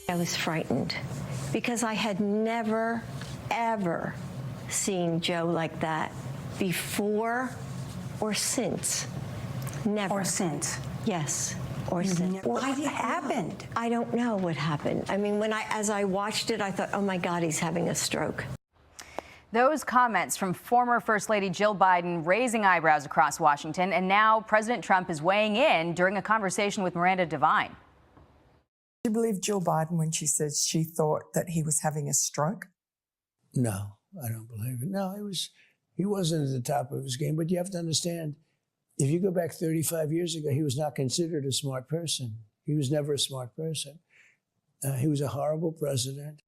I was frightened because I had never, ever seen Joe like that before or since. Never. Or since? Yes. Or since. What happened? I don't know what happened. I mean, as I watched it, I thought, oh my God, he's having a stroke. Those comments from former First Lady Jill Biden raising eyebrows across Washington, and now President Trump is weighing in during a conversation with Miranda Devine. Do you believe Jill Biden when she says she thought that he was having a stroke? No, I don't believe it. No, he wasn't at the top of his game, but you have to understand, if you go back 35 years ago, he was not considered a smart person. He was never a smart person. He was a horrible president.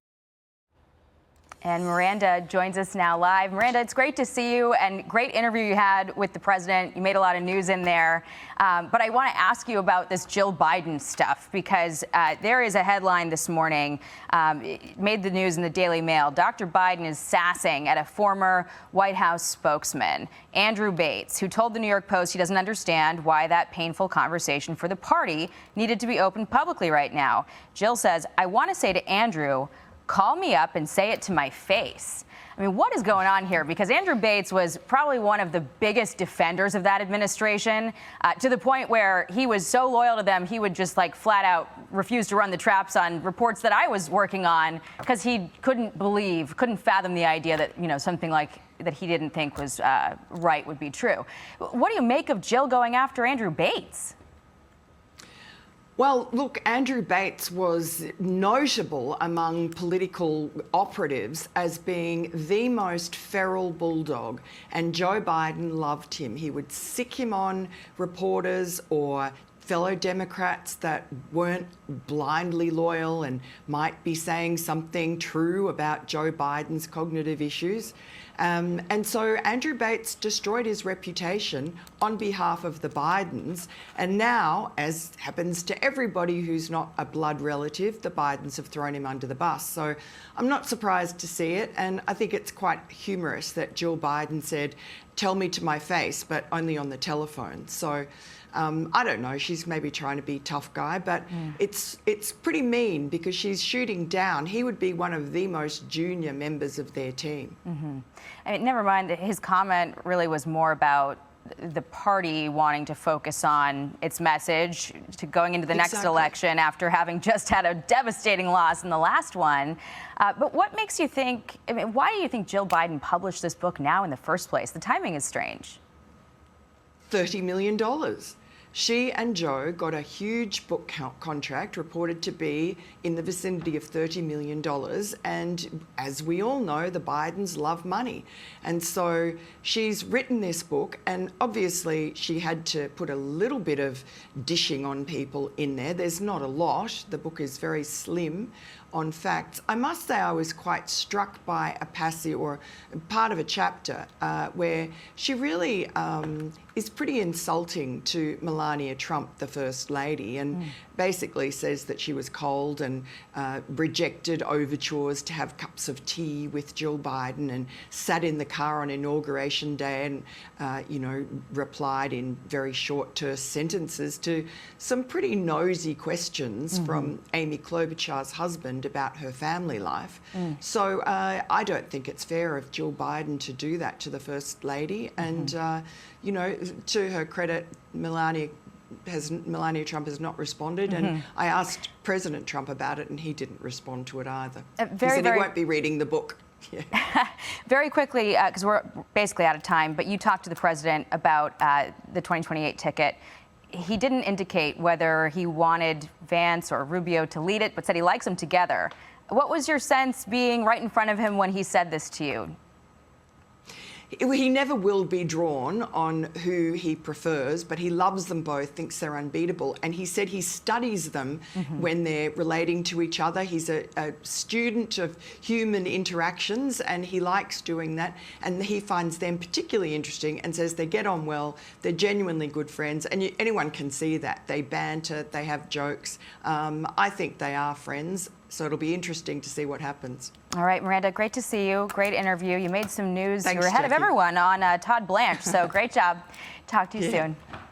And Miranda joins us now live. Miranda, it's great to see you, and great interview you had with the president. You made a lot of news in there. But I want to ask you about this Jill Biden stuff, because there is a headline this morning, it made the news in the Daily Mail. Dr. Biden is sassing at a former White House spokesman, Andrew Bates, who told the New York Post he doesn't understand why that painful conversation for the party needed to be opened publicly right now. Jill says, I want to say to Andrew, call me up and say it to my face. I mean, what is going on here? Because Andrew Bates was probably one of the biggest defenders of that administration, to the point where he was so loyal to them, he would just like flat out refuse to run the traps on reports that I was working on, because he couldn't fathom the idea that, you know, something like that he didn't think was right would be true. What do you make of Jill going after Andrew Bates? Well, look, Andrew Bates was notable among political operatives as being the most feral bulldog, and Joe Biden loved him. He would sick him on reporters or fellow Democrats that weren't blindly loyal and might be saying something true about Joe Biden's cognitive issues. And so Andrew Bates destroyed his reputation on behalf of the Bidens. And now, as happens to everybody who's not a blood relative, the Bidens have thrown him under the bus. So I'm not surprised to see it. And I think it's quite humorous that Jill Biden said, tell me to my face, but only on the telephone. So I don't know, she's maybe trying to be tough guy, but it's pretty mean, because she's shooting down. He would be one of the most junior members of their team. I mean, never mind that his comment really was more about the party wanting to focus on its message to going into the next election after having just had a devastating loss in the last one. But what makes you think, I mean, why do you think Jill Biden published this book now in the first place? The timing is strange. $30 million. She and Joe got a huge book contract, reported to be in the vicinity of $30 million. And as we all know, the Bidens love money. And so she's written this book, and obviously she had to put a little bit of dishing on people in there. There's not a lot. The book is very slim on facts. I must say I was quite struck by a passage or part of a chapter where she really is pretty insulting to Melania Trump, the First Lady, and basically says that she was cold and rejected overtures to have cups of tea with Jill Biden, and sat in the car on Inauguration Day and, you know, replied in very short, terse sentences to some pretty nosy questions from Amy Klobuchar's husband about her family life. So I don't think it's fair of Jill Biden to do that to the First Lady. And, you know, to her credit, Melania Trump has not responded, and I asked President Trump about it, and he didn't respond to it either. He said he won't be reading the book. Yeah. Very quickly, because we're basically out of time, but you talked to the president about the 2028 ticket. He didn't indicate whether he wanted Vance or Rubio to lead it, but said he likes them together. What was your sense being right in front of him when he said this to you? He never will be drawn on who he prefers, but he loves them both, thinks they're unbeatable. And he said he studies them when they're relating to each other. He's a student of human interactions, and he likes doing that. And he finds them particularly interesting and says they get on well, they're genuinely good friends. And anyone can see that. They banter, they have jokes. I think they are friends. So it'll be interesting to see what happens. All right, Miranda, great to see you. Great interview. You made some news. Thanks, You were ahead of Jackie. everyone on Todd Blanche, so great job. Talk to you soon.